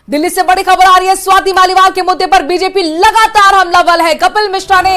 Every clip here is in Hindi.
दिल्ली से बड़ी खबर आ रही है। स्वाति मालीवाल के मुद्दे पर बीजेपी लगातार हमलावर है। कपिल मिश्रा ने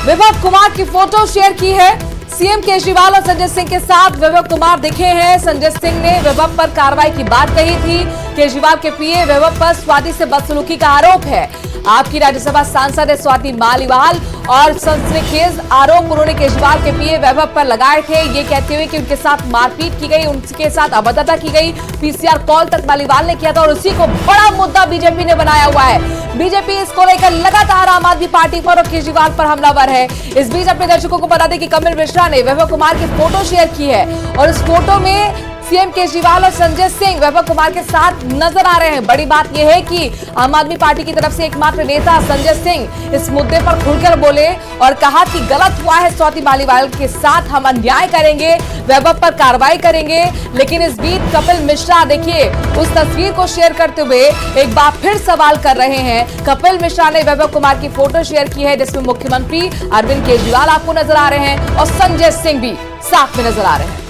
विभव कुमार की फोटो शेयर की है। सीएम केजरीवाल और संजय सिंह के साथ विभव कुमार दिखे हैं। संजय सिंह ने विभव पर कार्रवाई की बात कही थी। केजरीवाल के पीए विभव पर स्वाति से बदसलूकी का आरोप है। आपकी राज्यसभा सांसद है स्वाति मालीवाल और सनसनीखेज आरोप उन्होंने केजरीवाल के पीए वैभव पर लगाए थे, ये कहते हुए कि उनके साथ मारपीट की गई, उनके साथ अभद्रता की गई। पीसीआर कॉल तक मालीवाल ने किया था और उसी को बड़ा मुद्दा बीजेपी ने बनाया हुआ है। बीजेपी इसको लेकर लगातार आम आदमी पार्टी पर और केजरीवाल पर हमलावर है। इस बीच अपने दर्शकों को बता दें कि कपिल मिश्रा ने वैभव कुमार की फोटो शेयर की है और इस फोटो में सीएम केजरीवाल और संजय सिंह वैभव कुमार के साथ नजर आ रहे हैं। बड़ी बात यह है कि आम आदमी पार्टी की तरफ से एकमात्र नेता संजय सिंह इस मुद्दे पर खुलकर बोले और कहा कि गलत हुआ है स्वाति मालीवाल के साथ, हम अन्याय करेंगे, वैभव पर कार्रवाई करेंगे। लेकिन इस बीच कपिल मिश्रा देखिए उस तस्वीर को शेयर करते हुए एक बार फिर सवाल कर रहे हैं। कपिल मिश्रा ने वैभव कुमार की फोटो शेयर की है जिसमें मुख्यमंत्री अरविंद केजरीवाल आपको नजर आ रहे हैं और संजय सिंह भी साथ में नजर आ रहे हैं।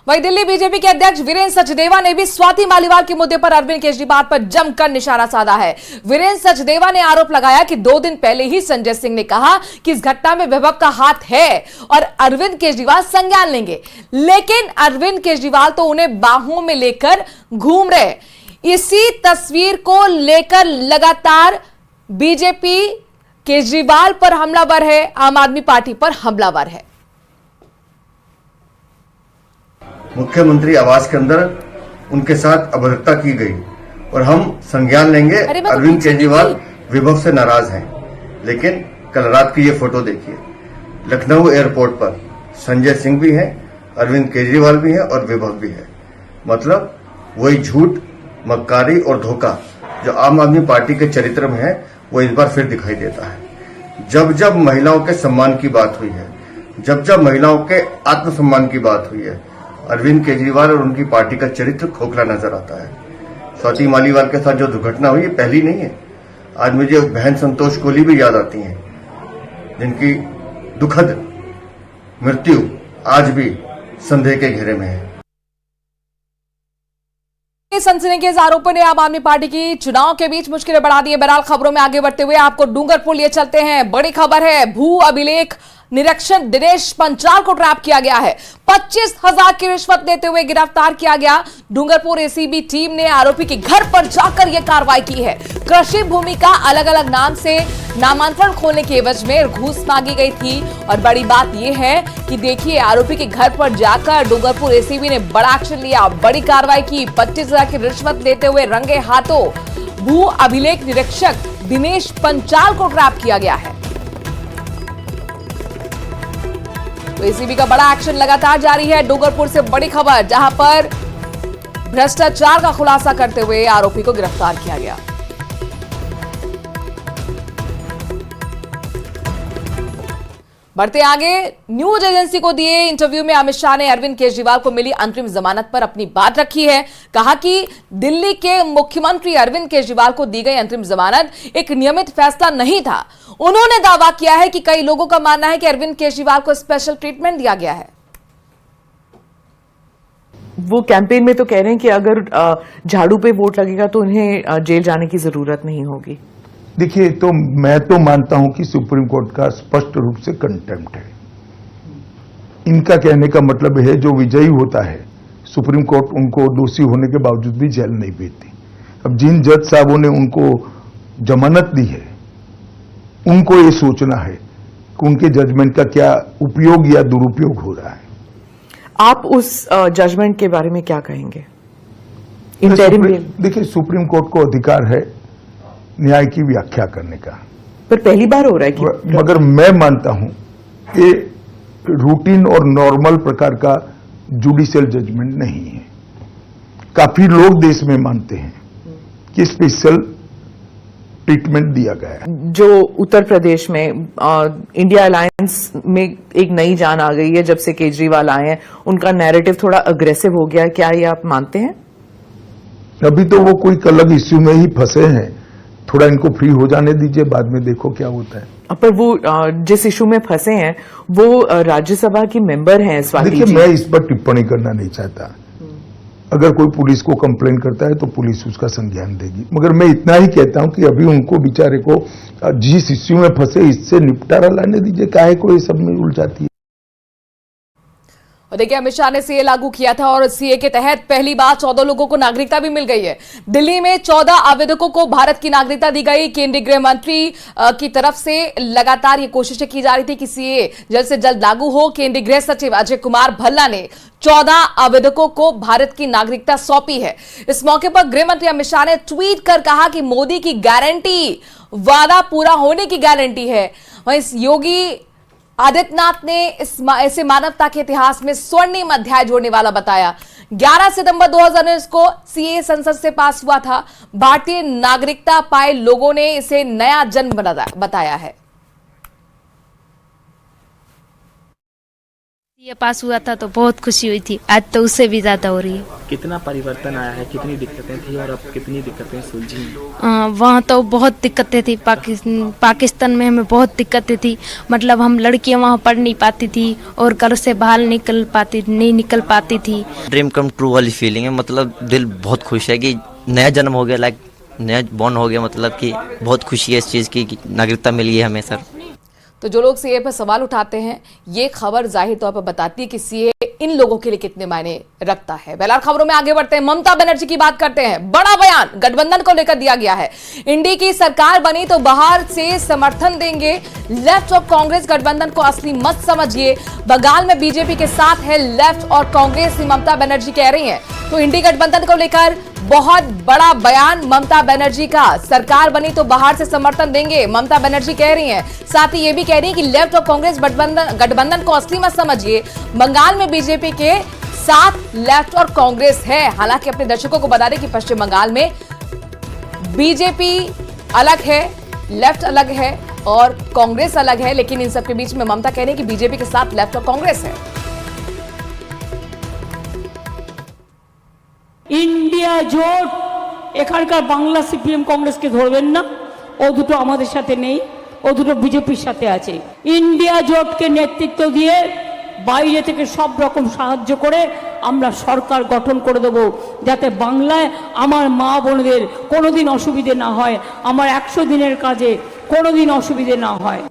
वहीं दिल्ली बीजेपी के अध्यक्ष वीरेंद्र सचदेवा ने भी स्वाति मालीवाल के मुद्दे पर अरविंद केजरीवाल पर जमकर निशाना साधा है। वीरेंद्र सचदेवा ने आरोप लगाया कि 2 दिन पहले ही संजय सिंह ने कहा कि इस घटना में विभव का हाथ है और अरविंद केजरीवाल संज्ञान लेंगे, लेकिन अरविंद केजरीवाल तो उन्हें बाहों में लेकर घूम रहे। इसी तस्वीर को लेकर लगातार बीजेपी केजरीवाल पर हमलावर है, आम आदमी पार्टी पर हमलावर है। मुख्यमंत्री आवास के अंदर उनके साथ अभद्रता की गई और हम संज्ञान लेंगे। अरविंद केजरीवाल विभव से नाराज हैं, लेकिन कल रात की ये फोटो देखिए, लखनऊ एयरपोर्ट पर संजय सिंह भी हैं, अरविंद केजरीवाल भी हैं और विभव भी है। मतलब वही झूठ, मक्कारी और धोखा जो आम आदमी पार्टी के चरित्र में है वो इस बार फिर दिखाई देता है। जब जब महिलाओं के सम्मान की बात हुई है, जब जब महिलाओं के आत्मसम्मान की बात हुई है, अरविंद केजरीवाल और उनकी पार्टी का चरित्र खोखला नजर आता है। स्वाति मालीवाल के साथ जो दुर्घटना हुई ये पहली नहीं है। आज मुझे बहन संतोष कोहली भी याद आती हैं, जिनकी दुखद मृत्यु आज भी संदेह के घेरे में है। सनसनीखेज आरोपों ने आम आदमी पार्टी की चुनाव के बीच मुश्किलें बढ़ा दी है। बहरहाल खबरों में आगे बढ़ते हुए आपको डूंगरपुर लिए चलते हैं। बड़ी खबर है, भू अभिलेख निरीक्षक दिनेश पंचाल को ट्रैप किया गया है। 25,000 की रिश्वत देते हुए गिरफ्तार किया गया। डूंगरपुर एसीबी टीम ने आरोपी के घर पर जाकर यह कार्रवाई की है। कृषि भूमि का अलग अलग नाम से नामांतरण खोलने के एवज में घूस मांगी गई थी और बड़ी बात यह है कि देखिए आरोपी के घर पर जाकर डूंगरपुर एसीबी ने बड़ा एक्शन लिया, बड़ी कार्रवाई की। 25,000 की रिश्वत देते हुए रंगे हाथों भू अभिलेख निरीक्षक दिनेश पंचाल को ट्रैप किया गया है। तो एसीबी का बड़ा एक्शन लगातार जारी है। डूंगरपुर से बड़ी खबर, जहां पर भ्रष्टाचार का खुलासा करते हुए आरोपी को गिरफ्तार किया गया। बढ़ते आगे, न्यूज एजेंसी को दिए इंटरव्यू में अमित शाह ने अरविंद केजरीवाल को मिली अंतरिम जमानत पर अपनी बात रखी है। कहा कि दिल्ली के मुख्यमंत्री अरविंद केजरीवाल को दी गई अंतरिम जमानत एक नियमित फैसला नहीं था। उन्होंने दावा किया है कि कई लोगों का मानना है कि अरविंद केजरीवाल को स्पेशल ट्रीटमेंट दिया गया है। वो कैंपेन में तो कह रहे हैं कि अगर झाड़ू पे वोट लगेगा तो उन्हें जेल जाने की जरूरत नहीं होगी। देखिए, तो मैं तो मानता हूं कि सुप्रीम कोर्ट का स्पष्ट रूप से कंटेम्प्ट है। इनका कहने का मतलब है जो विजयी होता है सुप्रीम कोर्ट उनको दोषी होने के बावजूद भी जेल नहीं भेजती। अब जिन जज साहबों ने उनको जमानत दी है उनको ये सोचना है कि उनके जजमेंट का क्या उपयोग या दुरुपयोग हो रहा है। आप उस जजमेंट के बारे में क्या कहेंगे? देखिए, सुप्रीम कोर्ट को अधिकार है न्याय की व्याख्या करने का, पर पहली बार हो रहा है कि मगर मैं मानता हूं ये रूटीन और नॉर्मल प्रकार का जुडिशियल जजमेंट नहीं है। काफी लोग देश में मानते हैं कि स्पेशल ट्रीटमेंट दिया गया है। जो उत्तर प्रदेश में इंडिया अलायंस में एक नई जान आ गई है जब से केजरीवाल आए हैं, उनका नैरेटिव थोड़ा अग्रेसिव हो गया है, क्या ये आप मानते हैं? अभी तो वो कोई अलग इश्यू में ही फंसे हैं, थोड़ा इनको फ्री हो जाने दीजिए, बाद में देखो क्या होता है। पर वो जिस इशू में फंसे हैं वो राज्यसभा की मेंबर हैं स्वाति देखिए, जी। मैं इस पर टिप्पणी करना नहीं चाहता। अगर कोई पुलिस को कंप्लेन करता है तो पुलिस उसका संज्ञान देगी, मगर मैं इतना ही कहता हूं कि अभी उनको बेचारे को जिस इश्यू में फंसे इससे निपटारा लाने दीजिए, काहे को ये सब में उलझाती है। और देखिए, अमित शाह ने सीए लागू किया था और सीए के तहत पहली बार 14 लोगों को नागरिकता भी मिल गई है। दिल्ली में 14 आवेदकों को भारत की नागरिकता दी गई। केंद्रीय गृह मंत्री की तरफ से लगातार ये कोशिशें की जा रही थी कि सीए जल्द से जल्द लागू हो। केंद्रीय गृह सचिव अजय कुमार भल्ला ने 14 आवेदकों को भारत की नागरिकता सौंपी है। इस मौके पर गृह मंत्री अमित शाह ने ट्वीट कर कहा कि मोदी की गारंटी वादा पूरा होने की गारंटी है। वहीं इस योगी आदित्यनाथ ने इसे मानवता के इतिहास में स्वर्णिम अध्याय जोड़ने वाला बताया। 11 सितंबर 2019 को सीए संसद से पास हुआ था। भारतीय नागरिकता पाए लोगों ने इसे नया जन्म बताया है। ये पास हुआ था तो बहुत खुशी हुई थी, आज तो उससे भी ज्यादा हो रही है। कितना परिवर्तन आया है, कितनी दिक्कतें थी और अब कितनी दिक्कतें सुलझी? वहाँ तो बहुत दिक्कतें थी। पाकिस्तान में हमें बहुत दिक्कतें थी। मतलब हम लड़कियां वहाँ पढ़ नहीं पाती थी और घर से बाहर नहीं निकल पाती थी। ड्रीम कम ट्रू वाली फीलिंग है। मतलब दिल बहुत खुश है कि नया जन्म हो गया, लाइक नया बॉर्न हो गया। मतलब कि बहुत खुशी है इस चीज़ की कि नागरिकता मिली है हमें सर। तो जो लोग सीए पर सवाल उठाते हैं, ये खबर जाहिर तौर पर बताती है कि सीए इन लोगों के लिए कितने मायने रखता है। बहरहाल खबरों में आगे बढ़ते हैं। ममता बनर्जी की बात करते हैं। बड़ा बयान गठबंधन को लेकर दिया गया है। इंडी की सरकार बनी तो बाहर से समर्थन देंगे। लेफ्ट और कांग्रेस गठबंधन को असली मत समझिए। बंगाल में बीजेपी के साथ है लेफ्ट और कांग्रेस, ममता बनर्जी कह रही हैं। तो इंडी गठबंधन को लेकर बहुत बड़ा बयान ममता बनर्जी का। सरकार बनी तो बाहर से समर्थन देंगे, ममता बनर्जी कह रही हैं। साथ ही ये भी कह रही हैं कि लेफ्ट और कांग्रेस गठबंधन को असली मत समझिए। बंगाल में बीजेपी के साथ लेफ्ट और कांग्रेस है। हालांकि अपने दर्शकों को बता दें कि पश्चिम बंगाल में बीजेपी अलग है, लेफ्ट अलग है और कांग्रेस अलग है, लेकिन इन सबके बीच में ममता कह रही है कि बीजेपी के साथ लेफ्ट और कांग्रेस है। ইন্ডিয়া জোট এখানকার বাংলা সিপিএম কংগ্রেসকে ধরবেন না, ও দুটো আমাদের সাথে নেই, ও দুটো বিজেপির সাথে আছে। ইন্ডিয়া জোটকে নেতৃত্ব দিয়ে বাইরে থেকে সব রকম সাহায্য করে আমরা সরকার গঠন করে দেব, যাতে বাংলায় আমার মা বোনদের কোনোদিন অসুবিধে না হয়, আমার 100 দিনের কাজে কোনোদিন অসুবিধে না হয়।